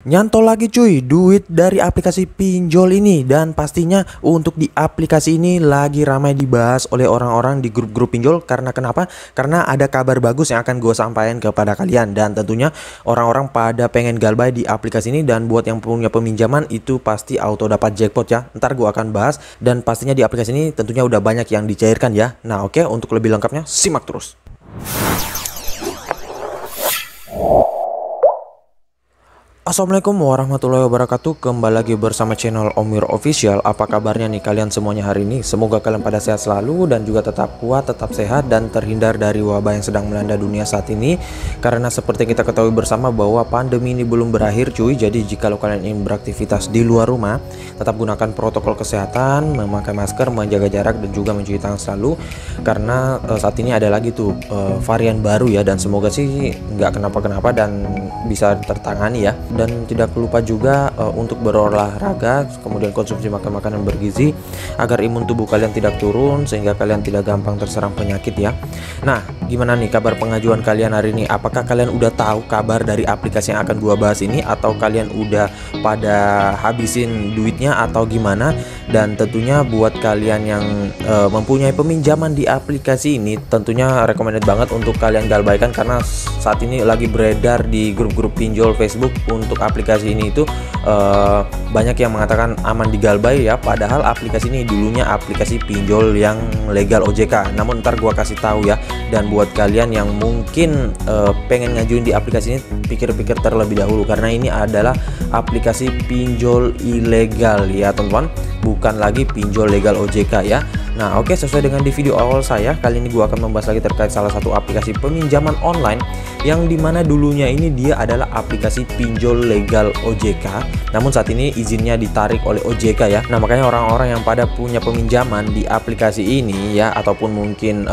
Nyantol lagi cuy, duit dari aplikasi pinjol ini. Dan pastinya untuk di aplikasi ini lagi ramai dibahas oleh orang-orang di grup-grup pinjol. Karena kenapa? Karena ada kabar bagus yang akan gue sampaikan kepada kalian. Dan tentunya orang-orang pada pengen galbay di aplikasi ini. Dan buat yang punya peminjaman itu pasti auto dapat jackpot ya. Ntar gue akan bahas. Dan pastinya di aplikasi ini tentunya udah banyak yang dicairkan ya. Nah oke, untuk lebih lengkapnya simak terus. Assalamualaikum warahmatullahi wabarakatuh. Kembali lagi bersama channel Omir Official. Apa kabarnya nih kalian semuanya hari ini? Semoga kalian pada sehat selalu dan juga tetap kuat, tetap sehat dan terhindar dari wabah yang sedang melanda dunia saat ini. Karena seperti kita ketahui bersama bahwa pandemi ini belum berakhir cuy. Jadi jika kalian ingin beraktivitas di luar rumah, tetap gunakan protokol kesehatan, memakai masker, menjaga jarak dan juga mencuci tangan selalu. Karena saat ini ada lagi tuh varian baru ya, dan semoga sih nggak kenapa-kenapa dan bisa tertangani ya. Dan tidak lupa juga untuk berolahraga, kemudian konsumsi makanan bergizi agar imun tubuh kalian tidak turun sehingga kalian tidak gampang terserang penyakit ya. Nah, gimana nih kabar pengajuan kalian hari ini? Apakah kalian udah tahu kabar dari aplikasi yang akan gua bahas ini, atau kalian udah pada habisin duitnya atau gimana? Dan tentunya buat kalian yang mempunyai peminjaman di aplikasi ini, tentunya recommended banget untuk kalian galbaikan karena saat ini lagi beredar di grup-grup pinjol Facebook untuk aplikasi ini itu banyak yang mengatakan aman digalbay ya, padahal aplikasi ini dulunya aplikasi pinjol yang legal OJK. Namun ntar gua kasih tahu ya. Dan buat kalian yang mungkin pengen ngajuin di aplikasi ini, pikir-pikir terlebih dahulu karena ini adalah aplikasi pinjol ilegal ya teman-teman, bukan lagi pinjol legal OJK ya. Nah oke, sesuai dengan di video awal saya, kali ini gua akan membahas lagi terkait salah satu aplikasi peminjaman online yang dimana dulunya ini dia adalah aplikasi pinjol legal OJK, namun saat ini izinnya ditarik oleh OJK ya. Nah makanya orang-orang yang pada punya peminjaman di aplikasi ini ya, ataupun mungkin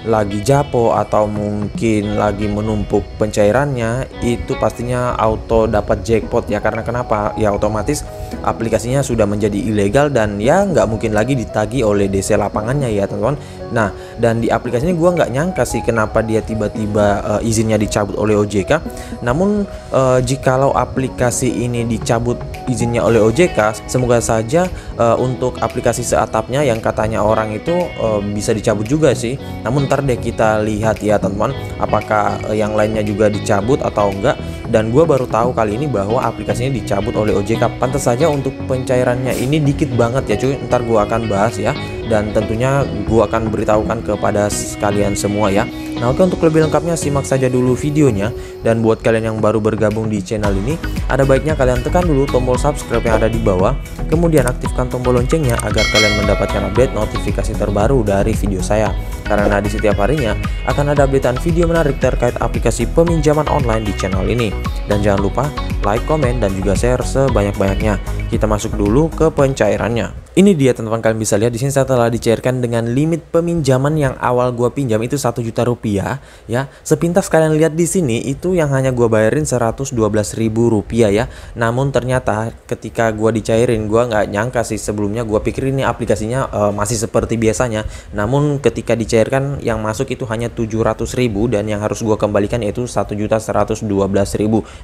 lagi japo atau mungkin lagi menumpuk pencairannya, itu pastinya auto dapat jackpot ya. Karena kenapa? Ya otomatis aplikasinya sudah menjadi ilegal dan ya nggak mungkin lagi ditagih oleh DC lapangannya ya teman-teman. Nah dan di aplikasi ini gua nggak nyangka sih kenapa dia tiba-tiba izinnya dicabut oleh OJK. Namun jikalau aplikasi ini dicabut izinnya oleh OJK, semoga saja untuk aplikasi seatapnya yang katanya orang itu bisa dicabut juga sih. Namun ntar deh kita lihat ya teman-teman, apakah yang lainnya juga dicabut atau enggak. Dan gue baru tahu kali ini bahwa aplikasinya dicabut oleh OJK. Pantas saja untuk pencairannya ini dikit banget ya cuy. Ntar gue akan bahas ya, dan tentunya gue akan beritahukan kepada kalian semua ya. Nah oke, untuk lebih lengkapnya simak saja dulu videonya. Dan buat kalian yang baru bergabung di channel ini, ada baiknya kalian tekan dulu tombol subscribe yang ada di bawah, kemudian aktifkan tombol loncengnya agar kalian mendapatkan update notifikasi terbaru dari video saya. Karena di setiap harinya akan ada updatean video menarik terkait aplikasi peminjaman online di channel ini. Dan jangan lupa like, komen, dan juga share sebanyak-banyaknya. Kita masuk dulu ke pencairannya. Ini dia teman-teman, kalian bisa lihat di sini saya telah dicairkan dengan limit peminjaman yang awal gua pinjam itu 1 juta rupiah ya. Sepintas kalian lihat di sini itu yang hanya gua bayarin 112.000 rupiah ya. Namun ternyata ketika gua dicairin, gua nggak nyangka sih, sebelumnya gua pikir ini aplikasinya masih seperti biasanya. Namun ketika dicairkan yang masuk itu hanya 700.000 dan yang harus gua kembalikan yaitu 1.112.000.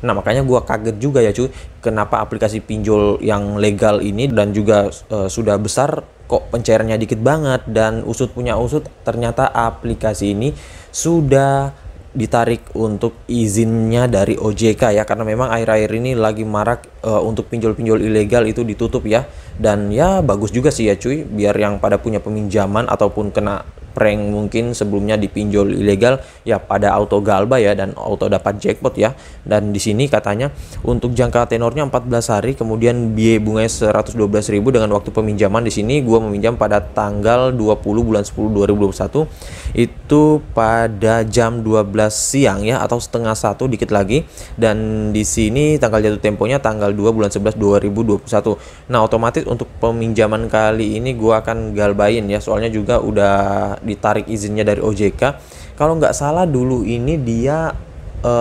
Nah makanya gua kaget juga ya cuy, kenapa aplikasi pinjol yang legal ini dan juga sudah besar kok pencairannya dikit banget. Dan usut punya usut, ternyata aplikasi ini sudah ditarik untuk izinnya dari OJK ya, karena memang akhir-akhir ini lagi marak untuk pinjol-pinjol ilegal itu ditutup ya. Dan ya bagus juga sih ya cuy, biar yang pada punya peminjaman ataupun kena prank mungkin sebelumnya dipinjol ilegal ya pada auto galbay ya dan auto dapat jackpot ya. Dan di sini katanya untuk jangka tenornya 14 hari, kemudian biaya bunganya 112.000 dengan waktu peminjaman di sini gua meminjam pada tanggal 20 bulan 10 2021 itu pada jam 12 siang ya, atau setengah 1 dikit lagi. Dan di sini tanggal jatuh temponya tanggal 2 bulan 11 2021. Nah otomatis untuk peminjaman kali ini gua akan galbayin ya, soalnya juga udah ditarik izinnya dari OJK. Kalau nggak salah dulu ini dia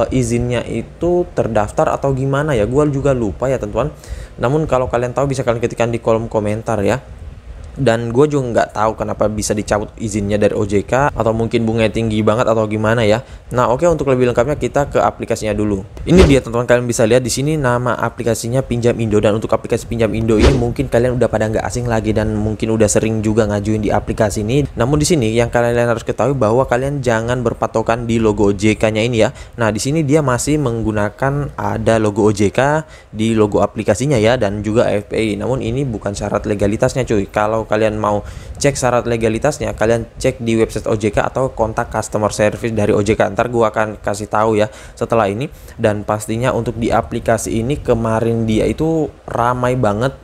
izinnya itu terdaftar atau gimana ya, gue juga lupa ya teman-teman. Namun kalau kalian tahu bisa kalian ketikkan di kolom komentar ya. Dan gue juga nggak tahu kenapa bisa dicabut izinnya dari OJK, atau mungkin bunganya tinggi banget atau gimana ya. Nah oke, untuk lebih lengkapnya kita ke aplikasinya dulu. Ini dia teman-teman, kalian bisa lihat di sini nama aplikasinya Pinjam Indo. Dan untuk aplikasi Pinjam Indo ini mungkin kalian udah pada nggak asing lagi dan mungkin udah sering juga ngajuin di aplikasi ini. Namun di sini yang kalian harus ketahui bahwa kalian jangan berpatokan di logo OJK-nya ini ya. Nah di sini dia masih menggunakan ada logo OJK di logo aplikasinya ya, dan juga AFPI. Namun ini bukan syarat legalitasnya cuy. Kalau kalian mau cek syarat legalitasnya, kalian cek di website OJK atau kontak customer service dari OJK. Ntar gua akan kasih tahu ya setelah ini. Dan pastinya untuk di aplikasi ini kemarin dia itu ramai banget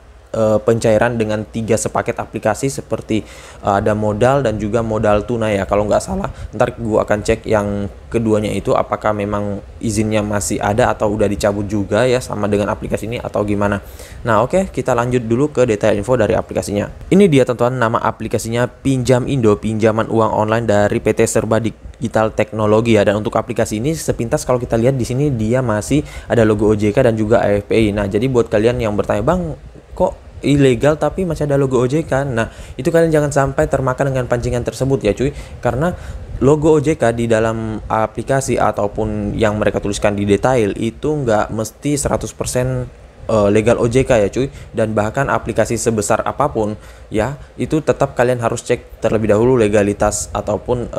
pencairan dengan 3 sepaket aplikasi, seperti ada modal dan juga modal tunai ya kalau nggak salah. Ntar gua akan cek yang keduanya itu apakah memang izinnya masih ada atau udah dicabut juga ya sama dengan aplikasi ini atau gimana. Nah oke, kita lanjut dulu ke detail info dari aplikasinya. Ini dia teman-teman, nama aplikasinya Pinjam Indo, pinjaman uang online dari PT Serba Digital Teknologi ya. Dan untuk aplikasi ini sepintas kalau kita lihat di sini dia masih ada logo OJK dan juga AFPI. Nah jadi buat kalian yang bertanya, bang kok ilegal tapi masih ada logo OJK, nah itu kalian jangan sampai termakan dengan pancingan tersebut ya cuy, karena logo OJK di dalam aplikasi ataupun yang mereka tuliskan di detail itu nggak mesti 100% legal OJK ya cuy. Dan bahkan aplikasi sebesar apapun ya, itu tetap kalian harus cek terlebih dahulu legalitas ataupun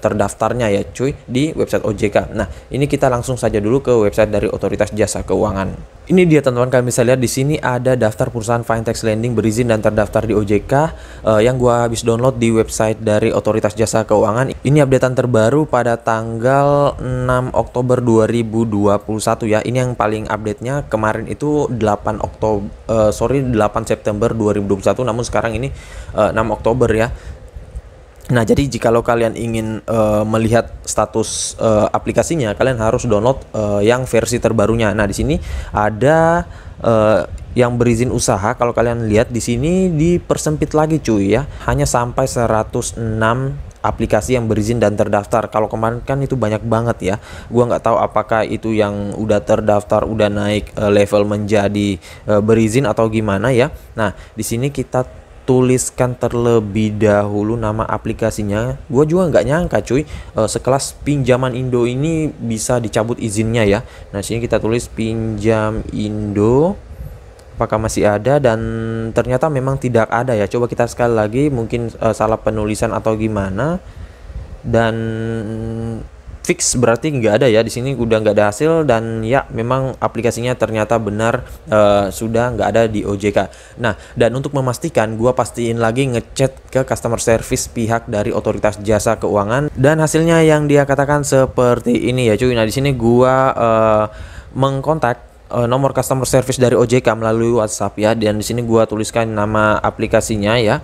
terdaftarnya ya cuy di website OJK. Nah ini kita langsung saja dulu ke website dari Otoritas Jasa Keuangan. Ini dia teman-teman, kalian bisa lihat di sini ada daftar perusahaan fintech lending berizin dan terdaftar di OJK yang gua habis download di website dari Otoritas Jasa Keuangan. Ini updatean terbaru pada tanggal 6 Oktober 2021 ya. Ini yang paling update-nya kemarin itu 8 September 2021, namun sekarang ini 6 Oktober ya. Nah, jadi jikalau kalian ingin melihat status aplikasinya, kalian harus download yang versi terbarunya. Nah, di sini ada yang berizin usaha. Kalau kalian lihat di sini dipersempit lagi cuy ya. Hanya sampai 106 aplikasi yang berizin dan terdaftar. Kalau kemarin kan itu banyak banget ya. Gua nggak tahu apakah itu yang udah terdaftar udah naik level menjadi berizin atau gimana ya. Nah, di sini kita tuliskan terlebih dahulu nama aplikasinya. Gue juga nggak nyangka cuy, sekelas Pinjaman Indo ini bisa dicabut izinnya ya. Nah sini kita tulis Pinjam Indo, apakah masih ada, dan ternyata memang tidak ada ya. Coba kita sekali lagi, mungkin salah penulisan atau gimana. Dan fix berarti nggak ada ya, di sini udah nggak ada hasil. Dan ya memang aplikasinya ternyata benar sudah nggak ada di OJK. Nah dan untuk memastikan, gua pastiin lagi ngechat ke customer service pihak dari Otoritas Jasa Keuangan, dan hasilnya yang dia katakan seperti ini ya cuy. Nah di sini gua mengkontak nomor customer service dari OJK melalui WhatsApp ya, dan di sini gua tuliskan nama aplikasinya ya,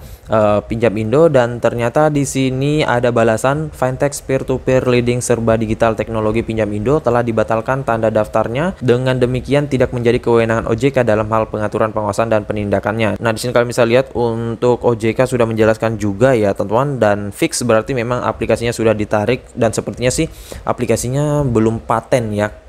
Pinjam Indo, dan ternyata di sini ada balasan fintech peer-to-peer leading serba digital teknologi Pinjam Indo telah dibatalkan tanda daftarnya. Dengan demikian tidak menjadi kewenangan OJK dalam hal pengaturan, pengawasan, dan penindakannya. Nah di sini kalian bisa lihat untuk OJK sudah menjelaskan juga ya teman-teman, dan fix berarti memang aplikasinya sudah ditarik, dan sepertinya sih aplikasinya belum paten ya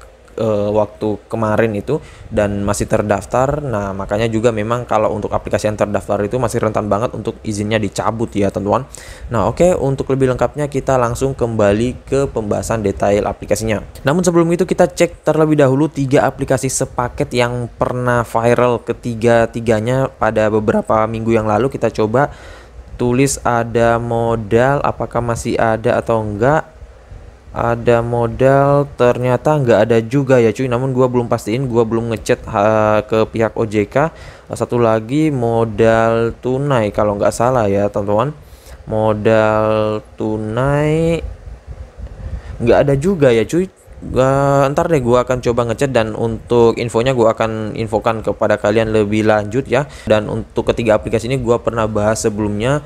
waktu kemarin itu, dan masih terdaftar. Nah makanya juga memang kalau untuk aplikasi yang terdaftar itu masih rentan banget untuk izinnya dicabut ya teman-teman. Nah oke, untuk lebih lengkapnya kita langsung kembali ke pembahasan detail aplikasinya. Namun sebelum itu kita cek terlebih dahulu 3 aplikasi sepaket yang pernah viral ketiga-tiganya pada beberapa minggu yang lalu. Kita coba tulis ada modal, apakah masih ada atau enggak. Ada modal, ternyata nggak ada juga ya cuy. Namun gua belum pastiin, gua belum ngechat ke pihak OJK. Satu lagi modal tunai kalau nggak salah ya teman-teman. Modal tunai nggak ada juga ya cuy. Ntar deh gua akan coba ngechat, dan untuk infonya gua akan infokan kepada kalian lebih lanjut ya. Dan untuk ketiga aplikasi ini gua pernah bahas sebelumnya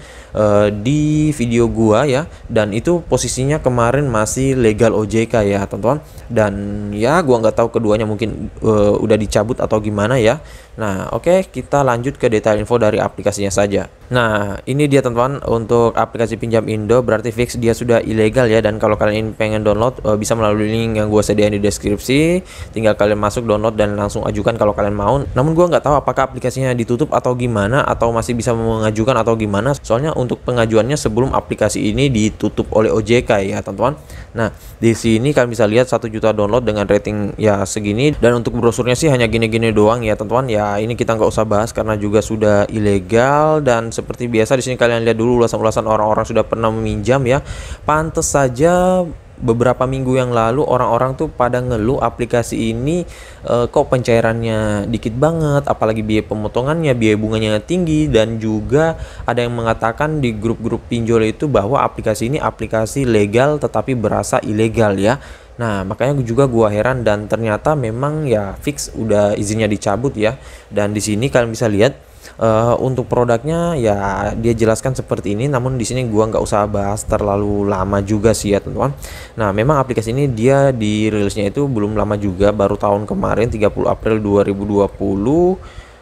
di video gua ya, dan itu posisinya kemarin masih legal OJK ya teman-teman. Dan ya gua nggak tahu keduanya mungkin udah dicabut atau gimana ya. Nah oke, kita lanjut ke detail info dari aplikasinya saja. Nah, ini dia teman-teman untuk aplikasi pinjam Indo, berarti fix dia sudah ilegal ya. Dan kalau kalian pengen download bisa melalui link yang gue sediain di deskripsi. Tinggal kalian masuk download dan langsung ajukan kalau kalian mau. Namun gue nggak tahu apakah aplikasinya ditutup atau gimana, atau masih bisa mengajukan atau gimana. Soalnya untuk pengajuannya sebelum aplikasi ini ditutup oleh OJK ya teman-teman. Nah, di sini kalian bisa lihat 1 juta download dengan rating ya segini. Dan untuk brosurnya sih hanya gini-gini doang ya teman-teman. Ya ini kita nggak usah bahas karena juga sudah ilegal. Dan seperti biasa di sini kalian lihat dulu ulasan-ulasan orang-orang sudah pernah meminjam ya. Pantes saja beberapa minggu yang lalu orang-orang tuh pada ngeluh aplikasi ini kok pencairannya dikit banget, apalagi biaya pemotongannya, biaya bunganya tinggi, dan juga ada yang mengatakan di grup-grup pinjol itu bahwa aplikasi ini aplikasi legal tetapi berasa ilegal ya. Nah, makanya juga gua heran, dan ternyata memang ya fix udah izinnya dicabut ya. Dan di sini kalian bisa lihat untuk produknya ya dia jelaskan seperti ini, namun di sini gua nggak usah bahas terlalu lama juga sih ya teman-teman. Nah, memang aplikasi ini dia dirilisnya itu belum lama juga, baru tahun kemarin 30 April 2020.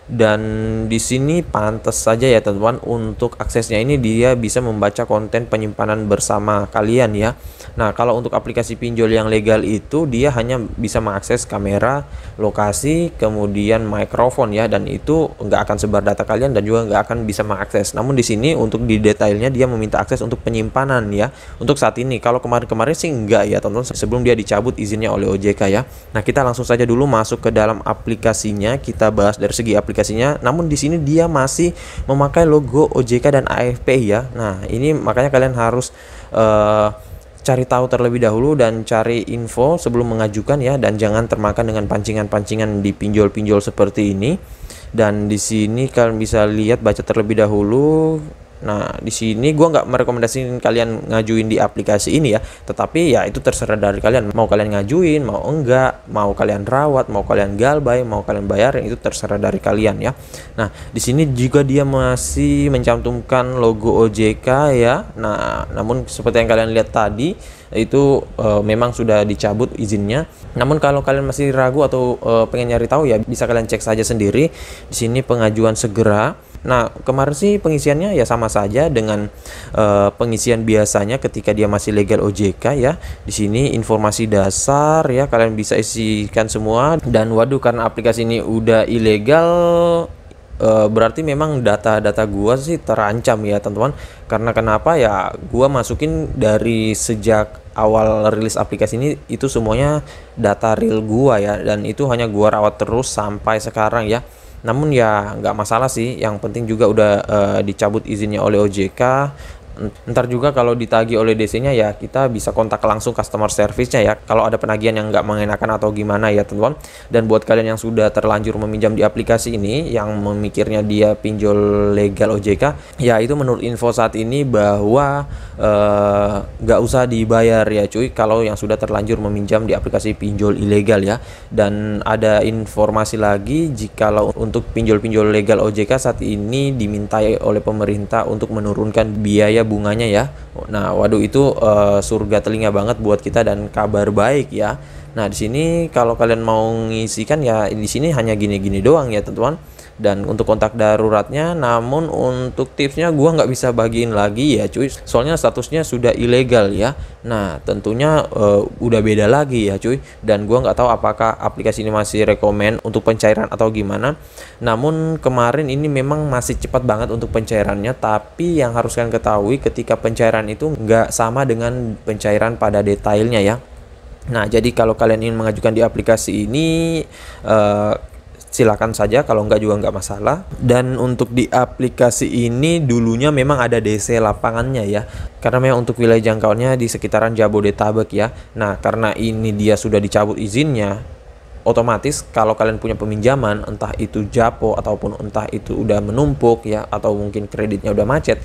Dan di sini pantas saja ya teman-teman, untuk aksesnya ini dia bisa membaca konten penyimpanan bersama kalian ya. Nah, kalau untuk aplikasi pinjol yang legal itu dia hanya bisa mengakses kamera, lokasi, kemudian mikrofon ya, dan itu nggak akan sebar data kalian dan juga nggak akan bisa mengakses. Namun di sini untuk di detailnya dia meminta akses untuk penyimpanan ya. Untuk saat ini, kalau kemarin-kemarin sih enggak ya teman-teman, sebelum dia dicabut izinnya oleh OJK ya. Nah, kita langsung saja dulu masuk ke dalam aplikasinya, kita bahas dari segi aplikasinya. Namun di sini dia masih memakai logo OJK dan AFP ya. Nah, ini makanya kalian harus cari tahu terlebih dahulu dan cari info sebelum mengajukan ya, dan jangan termakan dengan pancingan-pancingan di pinjol-pinjol seperti ini. Dan di sini kalian bisa lihat, baca terlebih dahulu. Nah, di sini gua nggak merekomendasikan kalian ngajuin di aplikasi ini ya, tetapi ya itu terserah dari kalian, mau kalian ngajuin, mau enggak, mau kalian rawat, mau kalian galbay, mau kalian bayarin, itu terserah dari kalian ya. Nah, di sini juga dia masih mencantumkan logo OJK ya. Nah, namun seperti yang kalian lihat tadi itu memang sudah dicabut izinnya. Namun kalau kalian masih ragu atau pengen nyari tahu ya bisa kalian cek saja sendiri. Di sini pengajuan segera. Nah, kemarin sih pengisiannya ya sama saja dengan pengisian biasanya ketika dia masih legal OJK ya. Di sini informasi dasar ya kalian bisa isikan semua. Dan waduh, karena aplikasi ini udah ilegal, berarti memang data-data gua sih terancam ya teman-teman. Karena kenapa ya, gua masukin dari sejak awal rilis aplikasi ini itu semuanya data real gua ya, dan itu hanya gua rawat terus sampai sekarang ya. Namun ya nggak masalah sih, yang penting juga udah dicabut izinnya oleh OJK. Ntar juga kalau ditagih oleh DC-nya ya kita bisa kontak langsung customer service-nya ya, kalau ada penagihan yang nggak mengenakan atau gimana ya teman-teman. Dan buat kalian yang sudah terlanjur meminjam di aplikasi ini, yang memikirnya dia pinjol legal OJK, ya itu menurut info saat ini bahwa nggak usah dibayar ya cuy, kalau yang sudah terlanjur meminjam di aplikasi pinjol ilegal ya. Dan ada informasi lagi, jikalau untuk pinjol-pinjol legal OJK saat ini dimintai oleh pemerintah untuk menurunkan biaya bunganya ya. Nah, waduh itu surga telinga banget buat kita dan kabar baik ya. Nah, di sini kalau kalian mau ngisikan ya di sini hanya gini-gini doang ya teman-teman. Dan untuk kontak daruratnya, namun untuk tipsnya gua nggak bisa bagiin lagi ya cuy, soalnya statusnya sudah ilegal ya. Nah, tentunya udah beda lagi ya cuy, dan gua nggak tahu apakah aplikasi ini masih rekomen untuk pencairan atau gimana. Namun kemarin ini memang masih cepat banget untuk pencairannya, tapi yang harus kalian ketahui ketika pencairan itu nggak sama dengan pencairan pada detailnya ya. Nah, jadi kalau kalian ingin mengajukan di aplikasi ini silakan saja, kalau enggak juga enggak masalah. Dan untuk di aplikasi ini dulunya memang ada DC lapangannya ya, karena memang untuk wilayah jangkauannya di sekitaran Jabodetabek ya. Nah, karena ini dia sudah dicabut izinnya, otomatis kalau kalian punya peminjaman, entah itu Japo ataupun entah itu udah menumpuk ya, atau mungkin kreditnya udah macet,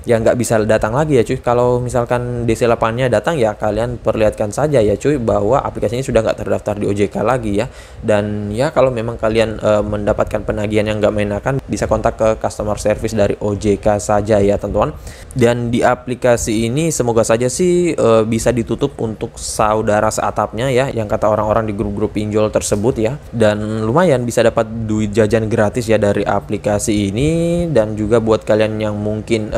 ya nggak bisa datang lagi ya cuy. Kalau misalkan DC8-nya datang ya kalian perlihatkan saja ya cuy bahwa aplikasinya sudah nggak terdaftar di OJK lagi ya. Dan ya kalau memang kalian mendapatkan penagihan yang nggak mengenakan, bisa kontak ke customer service dari OJK saja ya teman-teman. Dan di aplikasi ini semoga saja sih bisa ditutup untuk saudara seatapnya ya, yang kata orang-orang di grup-grup pinjol tersebut ya. Dan lumayan bisa dapat duit jajan gratis ya dari aplikasi ini. Dan juga buat kalian yang mungkin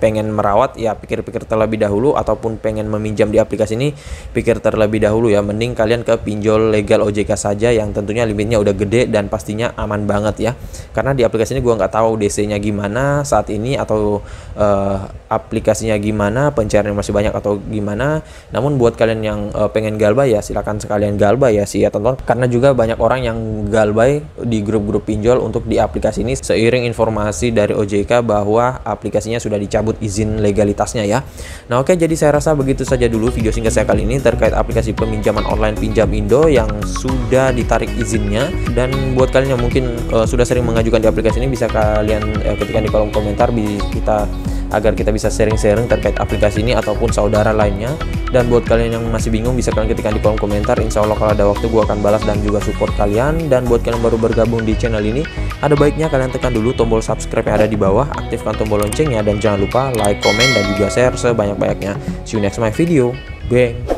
pengen merawat ya, pikir-pikir terlebih dahulu, ataupun pengen meminjam di aplikasi ini, pikir terlebih dahulu ya. Mending kalian ke pinjol legal OJK saja yang tentunya limitnya udah gede dan pastinya aman banget ya. Karena di aplikasi ini gua nggak tahu DC-nya gimana saat ini, atau aplikasinya gimana, pencairannya masih banyak atau gimana. Namun buat kalian yang pengen galbay ya silakan sekalian galbay ya sih ya teman-teman. Karena juga banyak orang yang galbay di grup-grup pinjol untuk di aplikasi ini seiring informasi dari OJK bahwa aplikasinya sudah dicabut izin legalitasnya ya. Nah oke, jadi saya rasa begitu saja dulu video singkat saya kali ini terkait aplikasi peminjaman online Pinjam Indo yang sudah ditarik izinnya. Dan buat kalian yang mungkin sudah sering mengajukan di aplikasi ini, bisa kalian ketikkan di kolom komentar agar kita bisa sharing-sharing terkait aplikasi ini ataupun saudara lainnya. Dan buat kalian yang masih bingung, bisa kalian ketikkan di kolom komentar. Insya Allah kalau ada waktu gue akan balas dan juga support kalian. Dan buat kalian baru bergabung di channel ini, ada baiknya kalian tekan dulu tombol subscribe yang ada di bawah, aktifkan tombol loncengnya, dan jangan lupa like, komen, dan juga share sebanyak-banyaknya. See you next my video. Bang.